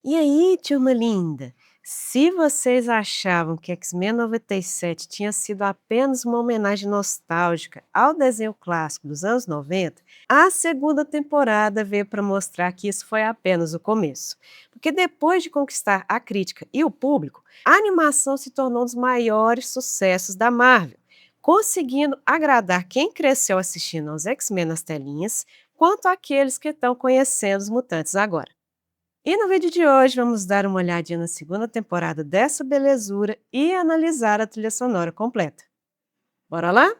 E aí, turma linda? Se vocês achavam que X-Men 97 tinha sido apenas uma homenagem nostálgica ao desenho clássico dos anos 90, a segunda temporada veio para mostrar que isso foi apenas o começo. Porque depois de conquistar a crítica e o público, a animação se tornou um dos maiores sucessos da Marvel, conseguindo agradar quem cresceu assistindo aos X-Men nas telinhas, quanto aqueles que estão conhecendo os mutantes agora. E no vídeo de hoje vamos dar uma olhadinha na segunda temporada dessa belezura e analisar a trilha sonora completa. Bora lá?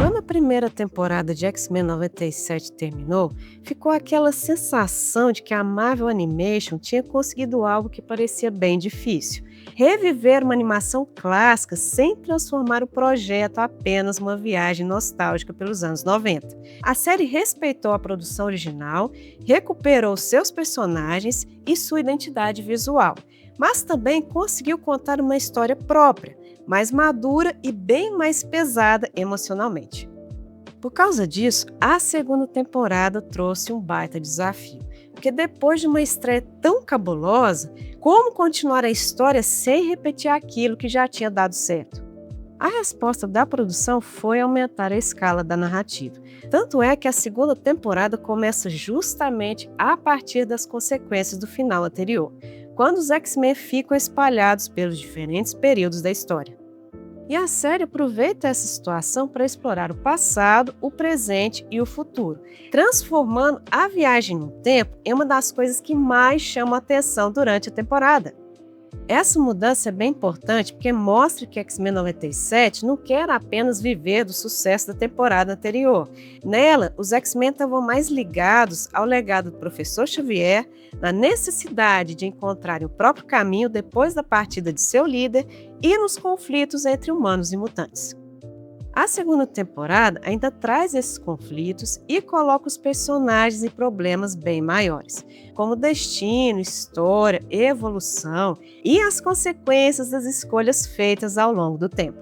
Quando a primeira temporada de X-Men 97 terminou, ficou aquela sensação de que a Marvel Animation tinha conseguido algo que parecia bem difícil: reviver uma animação clássica sem transformar o projeto apenas uma viagem nostálgica pelos anos 90. A série respeitou a produção original, recuperou seus personagens e sua identidade visual, mas também conseguiu contar uma história própria, mais madura e bem mais pesada emocionalmente. Por causa disso, a segunda temporada trouxe um baita desafio, porque depois de uma estreia tão cabulosa, como continuar a história sem repetir aquilo que já tinha dado certo? A resposta da produção foi aumentar a escala da narrativa. Tanto é que a segunda temporada começa justamente a partir das consequências do final anterior, quando os X-Men ficam espalhados pelos diferentes períodos da história. E a série aproveita essa situação para explorar o passado, o presente e o futuro, transformando a viagem no tempo em uma das coisas que mais chamam a atenção durante a temporada. Essa mudança é bem importante porque mostra que X-Men 97 não quer apenas viver do sucesso da temporada anterior. Nela, os X-Men estavam mais ligados ao legado do Professor Xavier, na necessidade de encontrarem o próprio caminho depois da partida de seu líder e nos conflitos entre humanos e mutantes. A segunda temporada ainda traz esses conflitos e coloca os personagens em problemas bem maiores, como destino, história, evolução e as consequências das escolhas feitas ao longo do tempo.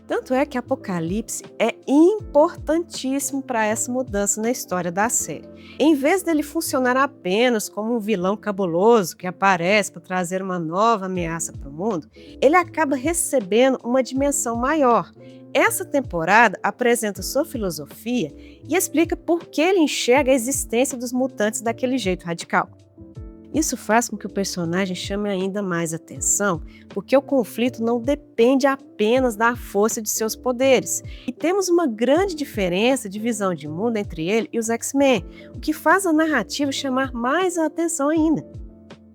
Tanto é que Apocalipse é importantíssimo para essa mudança na história da série. Em vez dele funcionar apenas como um vilão cabuloso que aparece para trazer uma nova ameaça para o mundo, ele acaba recebendo uma dimensão maior. Essa temporada apresenta sua filosofia e explica por que ele enxerga a existência dos mutantes daquele jeito radical. Isso faz com que o personagem chame ainda mais atenção, porque o conflito não depende apenas da força de seus poderes. E temos uma grande diferença de visão de mundo entre ele e os X-Men, o que faz a narrativa chamar mais a atenção ainda.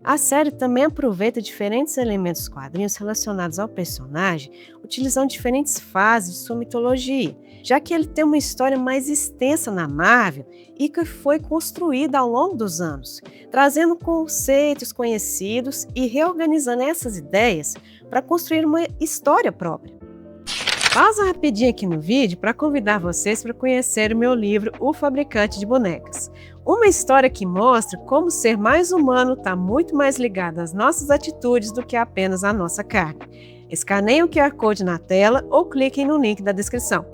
A série também aproveita diferentes elementos dos quadrinhos relacionados ao personagem, utilizando diferentes fases de sua mitologia, já que ele tem uma história mais extensa na Marvel e que foi construída ao longo dos anos, trazendo conceitos conhecidos e reorganizando essas ideias para construir uma história própria. Pausa rapidinho aqui no vídeo para convidar vocês para conhecer o meu livro O Fabricante de Bonecas. Uma história que mostra como ser mais humano está muito mais ligado às nossas atitudes do que apenas à nossa carne. Escaneiem o QR Code na tela ou cliquem no link da descrição.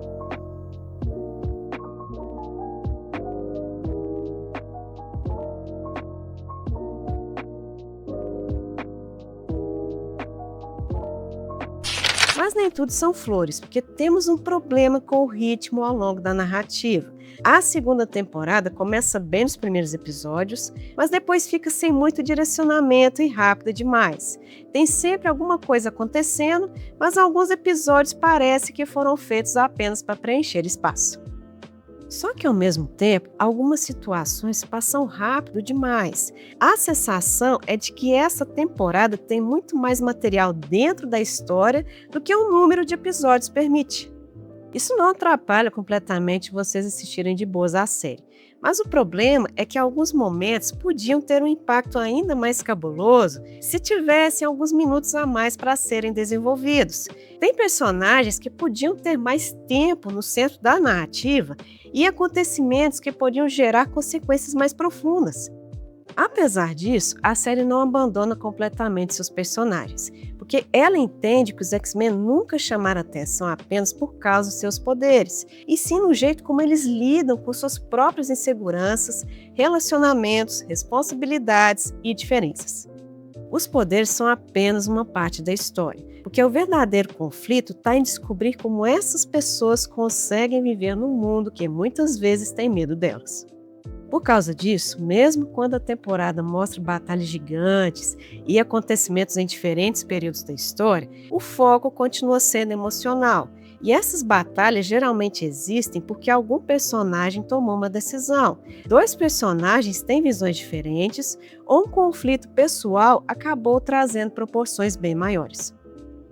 Mas nem tudo são flores, porque temos um problema com o ritmo ao longo da narrativa. A segunda temporada começa bem nos primeiros episódios, mas depois fica sem muito direcionamento e rápida demais. Tem sempre alguma coisa acontecendo, mas alguns episódios parece que foram feitos apenas para preencher espaço. Só que, ao mesmo tempo, algumas situações passam rápido demais. A sensação é de que essa temporada tem muito mais material dentro da história do que o número de episódios permite. Isso não atrapalha completamente vocês assistirem de boas a série, mas o problema é que alguns momentos podiam ter um impacto ainda mais cabuloso se tivessem alguns minutos a mais para serem desenvolvidos. Tem personagens que podiam ter mais tempo no centro da narrativa e acontecimentos que podiam gerar consequências mais profundas. Apesar disso, a série não abandona completamente seus personagens, porque ela entende que os X-Men nunca chamaram atenção apenas por causa dos seus poderes, e sim no jeito como eles lidam com suas próprias inseguranças, relacionamentos, responsabilidades e diferenças. Os poderes são apenas uma parte da história, porque o verdadeiro conflito está em descobrir como essas pessoas conseguem viver num mundo que muitas vezes tem medo delas. Por causa disso, mesmo quando a temporada mostra batalhas gigantes e acontecimentos em diferentes períodos da história, o foco continua sendo emocional. E essas batalhas geralmente existem porque algum personagem tomou uma decisão. Dois personagens têm visões diferentes ou um conflito pessoal acabou trazendo proporções bem maiores.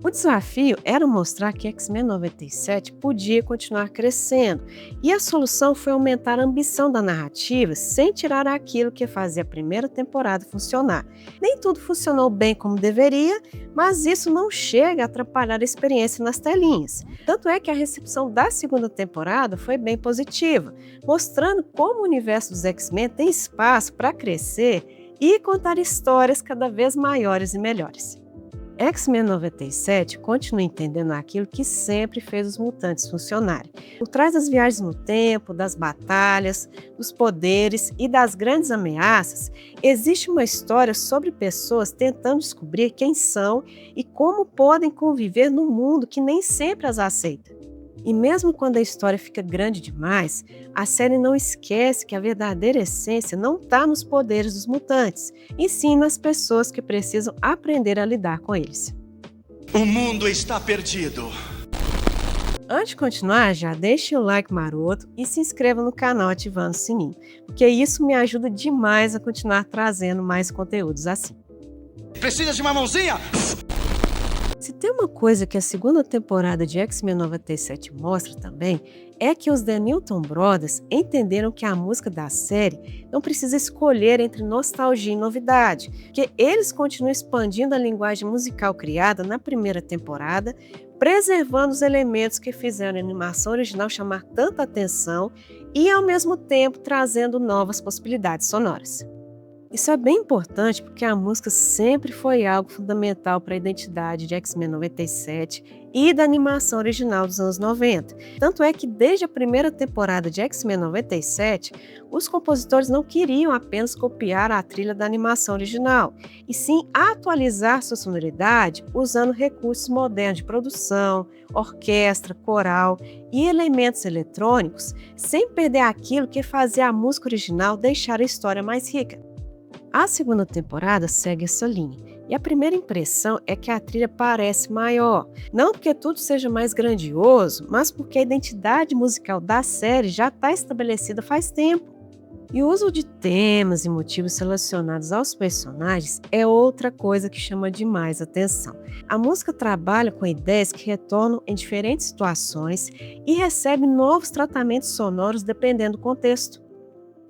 O desafio era mostrar que X-Men 97 podia continuar crescendo, e a solução foi aumentar a ambição da narrativa sem tirar aquilo que fazia a primeira temporada funcionar. Nem tudo funcionou bem como deveria, mas isso não chega a atrapalhar a experiência nas telinhas. Tanto é que a recepção da segunda temporada foi bem positiva, mostrando como o universo dos X-Men tem espaço para crescer e contar histórias cada vez maiores e melhores. X-Men 97 continua entendendo aquilo que sempre fez os mutantes funcionarem. Por trás das viagens no tempo, das batalhas, dos poderes e das grandes ameaças, existe uma história sobre pessoas tentando descobrir quem são e como podem conviver num mundo que nem sempre as aceita. E mesmo quando a história fica grande demais, a série não esquece que a verdadeira essência não está nos poderes dos mutantes, e sim nas pessoas que precisam aprender a lidar com eles. O mundo está perdido. Antes de continuar, já deixe o like maroto e se inscreva no canal ativando o sininho, porque isso me ajuda demais a continuar trazendo mais conteúdos assim. Precisa de uma mãozinha? Se tem uma coisa que a segunda temporada de X-Men 97 mostra também, é que os The Newton Brothers entenderam que a música da série não precisa escolher entre nostalgia e novidade, porque eles continuam expandindo a linguagem musical criada na primeira temporada, preservando os elementos que fizeram a animação original chamar tanta atenção e, ao mesmo tempo, trazendo novas possibilidades sonoras. Isso é bem importante porque a música sempre foi algo fundamental para a identidade de X-Men 97 e da animação original dos anos 90. Tanto é que desde a primeira temporada de X-Men 97, os compositores não queriam apenas copiar a trilha da animação original, e sim atualizar sua sonoridade usando recursos modernos de produção, orquestra, coral e elementos eletrônicos, sem perder aquilo que fazia a música original deixar a história mais rica. A segunda temporada segue essa linha, e a primeira impressão é que a trilha parece maior, não porque tudo seja mais grandioso, mas porque a identidade musical da série já está estabelecida faz tempo. E o uso de temas e motivos relacionados aos personagens é outra coisa que chama demais atenção. A música trabalha com ideias que retornam em diferentes situações e recebe novos tratamentos sonoros dependendo do contexto.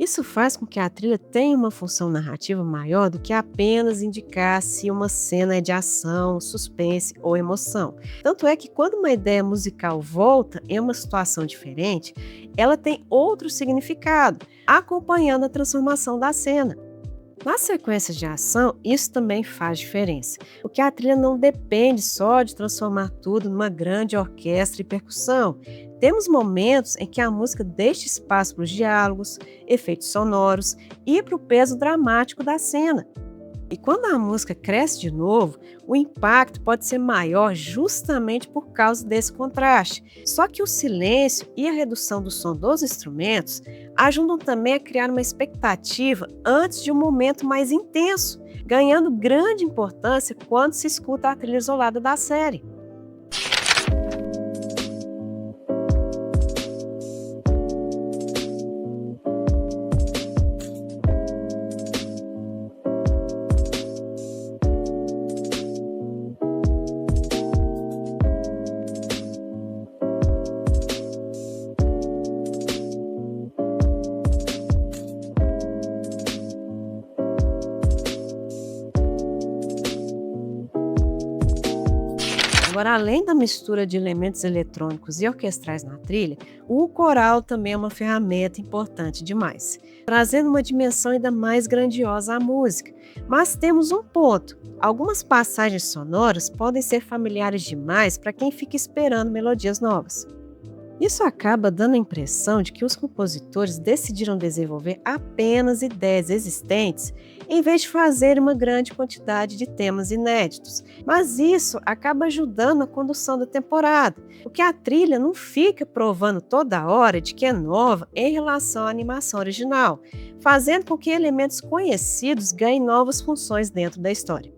Isso faz com que a trilha tenha uma função narrativa maior do que apenas indicar se uma cena é de ação, suspense ou emoção. Tanto é que quando uma ideia musical volta em uma situação diferente, ela tem outro significado, acompanhando a transformação da cena. Nas sequências de ação, isso também faz diferença, porque a trilha não depende só de transformar tudo numa grande orquestra e percussão. Temos momentos em que a música deixa espaço para os diálogos, efeitos sonoros e para o peso dramático da cena. E quando a música cresce de novo, o impacto pode ser maior justamente por causa desse contraste. Só que o silêncio e a redução do som dos instrumentos ajudam também a criar uma expectativa antes de um momento mais intenso, ganhando grande importância quando se escuta a trilha isolada da série. Agora, além da mistura de elementos eletrônicos e orquestrais na trilha, o coral também é uma ferramenta importante demais, trazendo uma dimensão ainda mais grandiosa à música. Mas temos um ponto: algumas passagens sonoras podem ser familiares demais para quem fica esperando melodias novas. Isso acaba dando a impressão de que os compositores decidiram desenvolver apenas ideias existentes em vez de fazer uma grande quantidade de temas inéditos. Mas isso acaba ajudando a condução da temporada, porque a trilha não fica provando toda hora de que é nova em relação à animação original, fazendo com que elementos conhecidos ganhem novas funções dentro da história.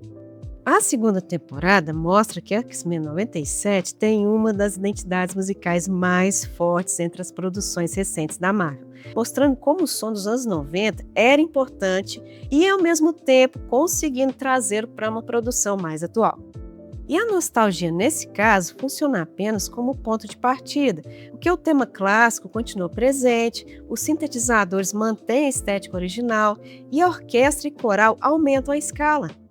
A segunda temporada mostra que X-Men 97 tem uma das identidades musicais mais fortes entre as produções recentes da Marvel, mostrando como o som dos anos 90 era importante e, ao mesmo tempo, conseguindo trazê-lo para uma produção mais atual. E a nostalgia, nesse caso, funciona apenas como ponto de partida, porque o tema clássico continua presente, os sintetizadores mantêm a estética original e a orquestra e coral aumentam a escala.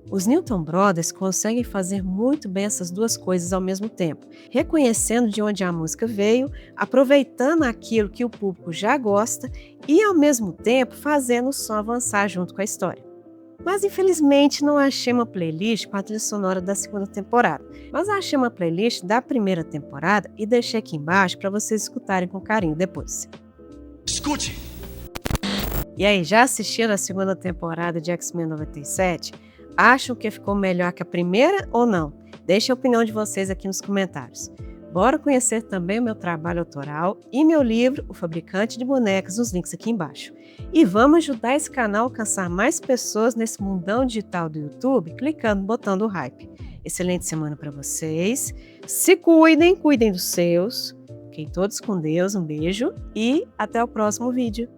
Os Newton Brothers conseguem fazer muito bem essas duas coisas ao mesmo tempo, reconhecendo de onde a música veio, aproveitando aquilo que o público já gosta e, ao mesmo tempo, fazendo o som avançar junto com a história. Mas, infelizmente, não achei uma playlist com a trilha sonora da segunda temporada, mas achei uma playlist da primeira temporada e deixei aqui embaixo para vocês escutarem com carinho depois. Escute! E aí, já assistiram a segunda temporada de X-Men 97? Acham que ficou melhor que a primeira ou não? Deixe a opinião de vocês aqui nos comentários. Bora conhecer também o meu trabalho autoral e meu livro, O Fabricante de Bonecas, nos links aqui embaixo. E vamos ajudar esse canal a alcançar mais pessoas nesse mundão digital do YouTube, clicando no botão do hype. Excelente semana para vocês. Se cuidem, cuidem dos seus. Fiquem todos com Deus, um beijo e até o próximo vídeo.